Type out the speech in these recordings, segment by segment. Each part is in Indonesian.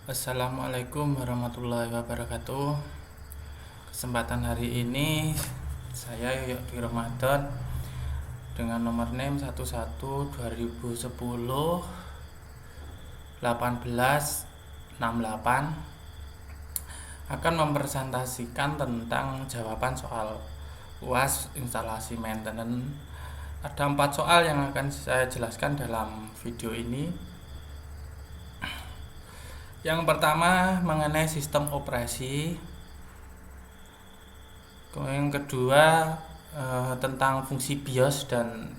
Assalamualaikum warahmatullahi wabarakatuh. Kesempatan hari ini saya Yoyo di Ramadan dengan nomor NIM 11 2010 1868 akan mempresentasikan tentang jawaban soal UAS instalasi maintenance. Ada 4 soal yang akan saya jelaskan dalam video ini. Yang pertama mengenai sistem operasi. Yang kedua tentang fungsi BIOS dan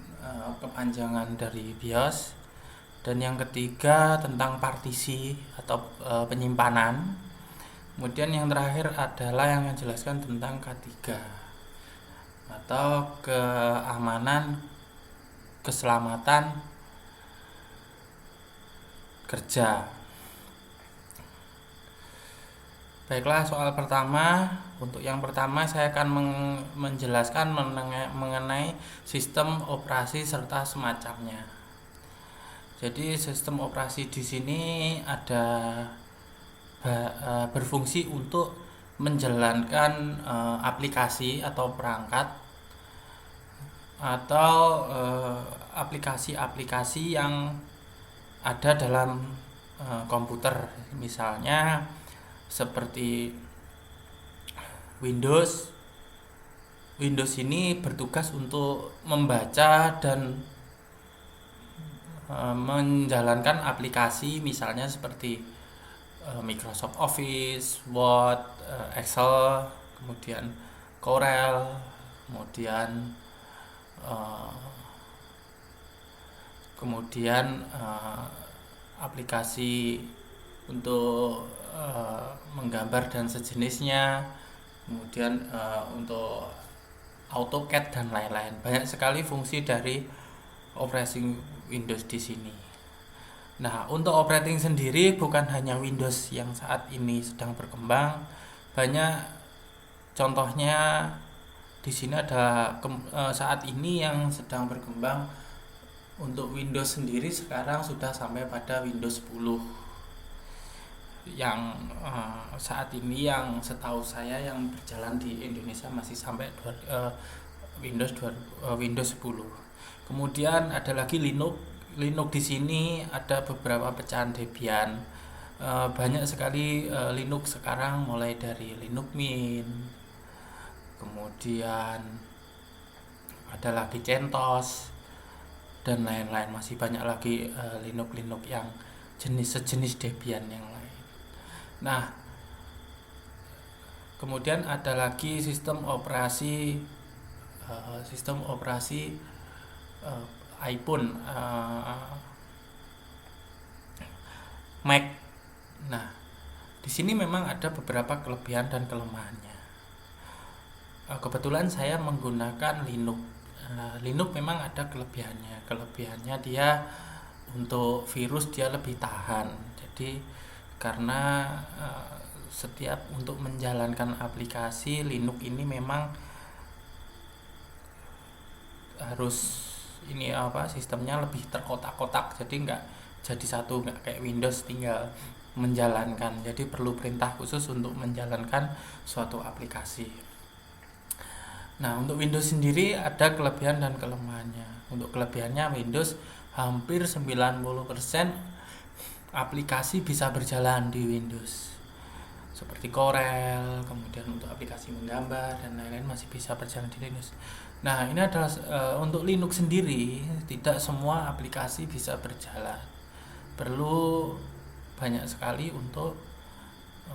kepanjangan dari BIOS. Dan yang ketiga tentang partisi atau penyimpanan. Kemudian yang terakhir adalah yang menjelaskan tentang K3 atau keamanan, keselamatan kerja. Baiklah, soal pertama. Untuk yang pertama saya akan menjelaskan mengenai sistem operasi serta semacamnya. Jadi sistem operasi di sini ada berfungsi untuk menjalankan aplikasi atau perangkat atau aplikasi-aplikasi yang ada dalam komputer, misalnya seperti Windows ini bertugas untuk membaca dan menjalankan aplikasi, misalnya seperti Microsoft Office, Word, Excel, kemudian Corel, kemudian aplikasi untuk menggambar dan sejenisnya, kemudian untuk AutoCAD dan lain-lain. Banyak sekali fungsi dari operating Windows di sini. Nah, untuk operating sendiri bukan hanya Windows yang saat ini sedang berkembang, banyak contohnya di sini ada saat ini yang sedang berkembang. Untuk Windows sendiri sekarang sudah sampai pada Windows 10 yang saat ini yang setahu saya yang berjalan di Indonesia masih sampai Windows 10. Kemudian ada lagi Linux di sini ada beberapa pecahan Debian. Banyak sekali Linux sekarang, mulai dari Linux Mint, kemudian ada lagi CentOS dan lain-lain. Masih banyak lagi Linux yang sejenis Debian yang lain. Nah, kemudian ada lagi sistem operasi iPhone, Mac. Nah, di sini memang ada beberapa kelebihan dan kelemahannya. Kebetulan saya menggunakan Linux. Linux memang ada kelebihannya. Kelebihannya dia untuk virus dia lebih tahan. Jadi karena setiap untuk menjalankan aplikasi Linux ini memang harus sistemnya lebih terkotak-kotak, jadi nggak jadi satu, nggak kayak Windows tinggal menjalankan, jadi perlu perintah khusus untuk menjalankan suatu aplikasi. Nah, untuk Windows sendiri ada kelebihan dan kelemahannya. Untuk kelebihannya, Windows hampir 90% aplikasi bisa berjalan di Windows, seperti Corel, kemudian untuk aplikasi menggambar dan lain-lain masih bisa berjalan di Windows. Nah, ini adalah untuk Linux sendiri tidak semua aplikasi bisa berjalan, perlu banyak sekali untuk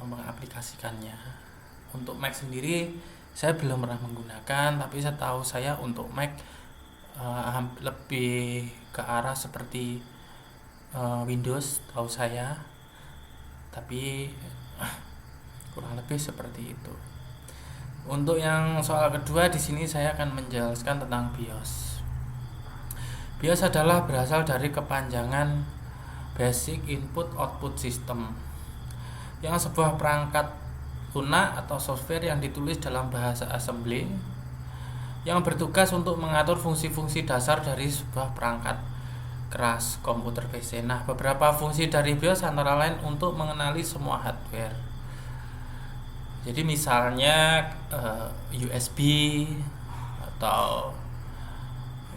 mengaplikasikannya. Untuk Mac sendiri saya belum pernah menggunakan, tapi setahu saya untuk Mac lebih ke arah seperti Windows, tahu saya, tapi kurang lebih seperti itu. Untuk yang soal kedua, di sini saya akan menjelaskan tentang BIOS. BIOS adalah berasal dari kepanjangan Basic Input Output System, yang sebuah perangkat lunak atau software yang ditulis dalam bahasa assembly yang bertugas untuk mengatur fungsi-fungsi dasar dari sebuah perangkat keras komputer PC. Nah, beberapa fungsi dari BIOS antara lain untuk mengenali semua hardware. Jadi misalnya USB atau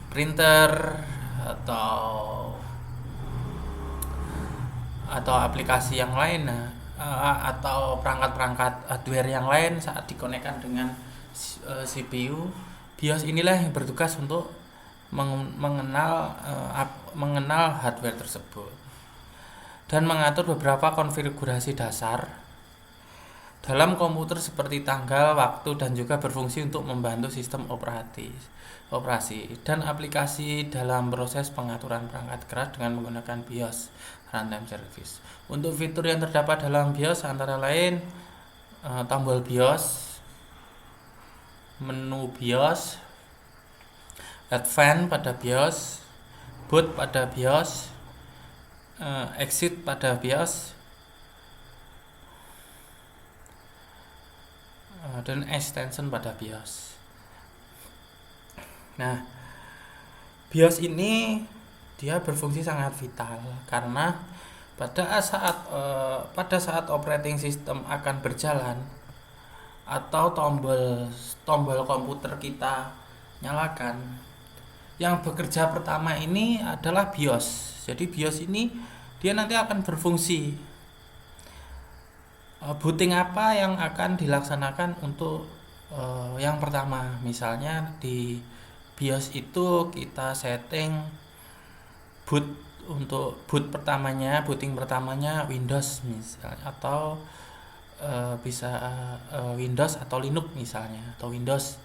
printer atau aplikasi yang lain, atau perangkat-perangkat hardware yang lain saat dikonekkan dengan CPU. BIOS inilah yang bertugas untuk mengenal hardware tersebut dan mengatur beberapa konfigurasi dasar dalam komputer seperti tanggal, waktu, dan juga berfungsi untuk membantu sistem operasi dan aplikasi dalam proses pengaturan perangkat keras dengan menggunakan BIOS runtime service. Untuk fitur yang terdapat dalam BIOS antara lain tombol BIOS, menu BIOS, advance pada BIOS, boot pada BIOS, exit pada BIOS, dan extension pada BIOS. Nah, BIOS ini dia berfungsi sangat vital karena pada saat operating system akan berjalan atau tombol komputer kita nyalakan, yang bekerja pertama ini adalah BIOS. Jadi BIOS ini dia nanti akan berfungsi. Booting apa yang akan dilaksanakan untuk yang pertama? Misalnya di BIOS itu kita setting booting pertamanya Windows misalnya, atau bisa Windows atau Linux misalnya, atau Windows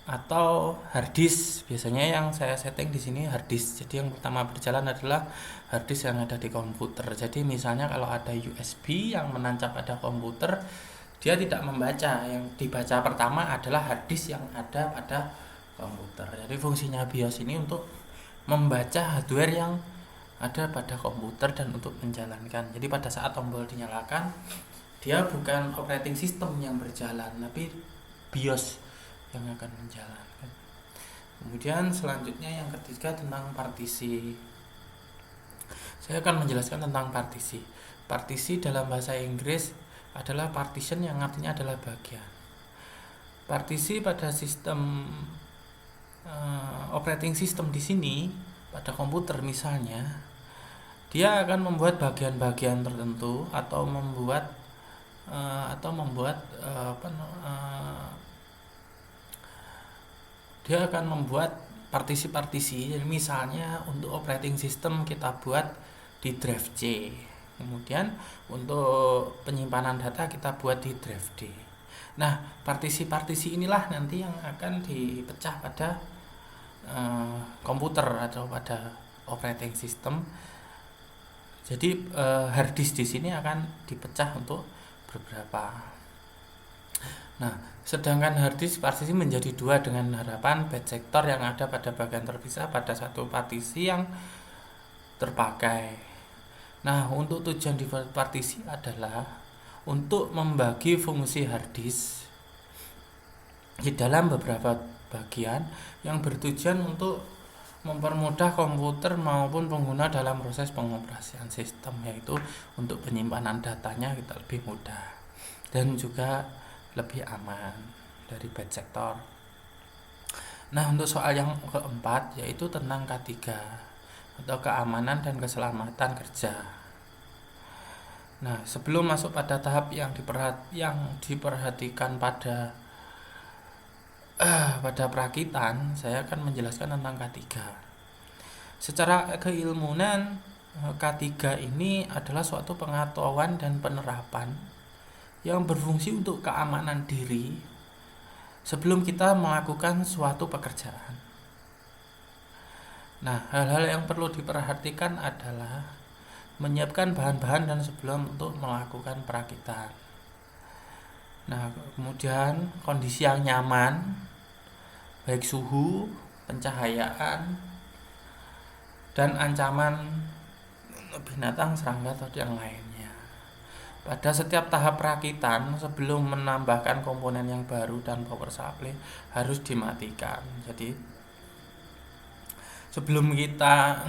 atau harddisk. Biasanya yang saya setting di sini harddisk. Jadi yang pertama berjalan adalah harddisk yang ada di komputer. Jadi misalnya kalau ada USB yang menancap pada komputer, dia tidak membaca. Yang dibaca pertama adalah harddisk yang ada pada komputer. Jadi fungsinya BIOS ini untuk membaca hardware yang ada pada komputer dan untuk menjalankan. Jadi pada saat tombol dinyalakan, dia bukan operating system yang berjalan, tapi BIOS yang akan menjalankan. Kemudian selanjutnya yang ketiga tentang partisi. Saya akan menjelaskan tentang partisi. Partisi dalam bahasa Inggris adalah partition, yang artinya adalah bagian. Partisi pada sistem operating system di sini pada komputer misalnya, dia akan membuat bagian-bagian tertentu atau membuat dia akan membuat partisi-partisi. Jadi misalnya untuk operating system kita buat di drive C, kemudian untuk penyimpanan data kita buat di drive D. Nah, partisi-partisi inilah nanti yang akan dipecah pada komputer atau pada operating system. Jadi hard disk di sini akan dipecah untuk beberapa. Nah, sedangkan hard disk partisi menjadi dua dengan harapan bed sektor yang ada pada bagian terpisah pada satu partisi yang terpakai. Nah, untuk tujuan di partisi adalah untuk membagi fungsi hard disk di dalam beberapa bagian yang bertujuan untuk mempermudah komputer maupun pengguna dalam proses pengoperasian sistem, yaitu untuk penyimpanan datanya kita lebih mudah dan juga lebih aman dari bad sector. Nah, untuk soal yang keempat yaitu tentang K3 atau keamanan dan keselamatan kerja. Nah, sebelum masuk pada tahap yang diperhatikan pada perakitan, saya akan menjelaskan tentang K3. Secara keilmuan, K3 ini adalah suatu pengetahuan dan penerapan yang berfungsi untuk keamanan diri sebelum kita melakukan suatu pekerjaan. Nah, hal-hal yang perlu diperhatikan adalah menyiapkan bahan-bahan dan sebelum untuk melakukan perakitan. Nah, kemudian kondisi yang nyaman, baik suhu, pencahayaan, dan ancaman binatang, serangga, atau yang lainnya. Pada setiap tahap perakitan, sebelum menambahkan komponen yang baru dan power supply harus dimatikan. Jadi sebelum kita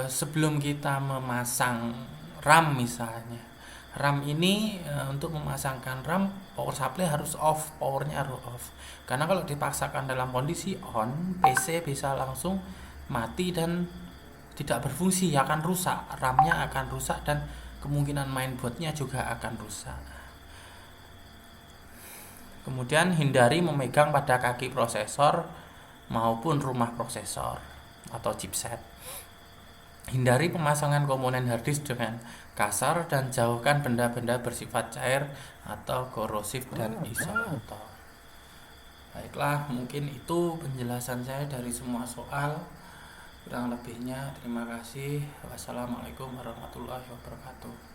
sebelum kita memasang RAM misalnya, RAM ini untuk memasangkan RAM power supply harus off, powernya harus off. Karena kalau dipaksakan dalam kondisi on, PC bisa langsung mati dan tidak berfungsi, akan rusak, RAM-nya akan rusak dan kemungkinan mainboardnya juga akan rusak. Kemudian hindari memegang pada kaki prosesor maupun rumah prosesor atau chipset. Hindari pemasangan komponen harddisk dengan kasar dan jauhkan benda-benda bersifat cair atau korosif dan isolator. Baiklah, mungkin itu penjelasan saya dari semua soal. Kurang lebihnya terima kasih. Wassalamualaikum warahmatullahi wabarakatuh.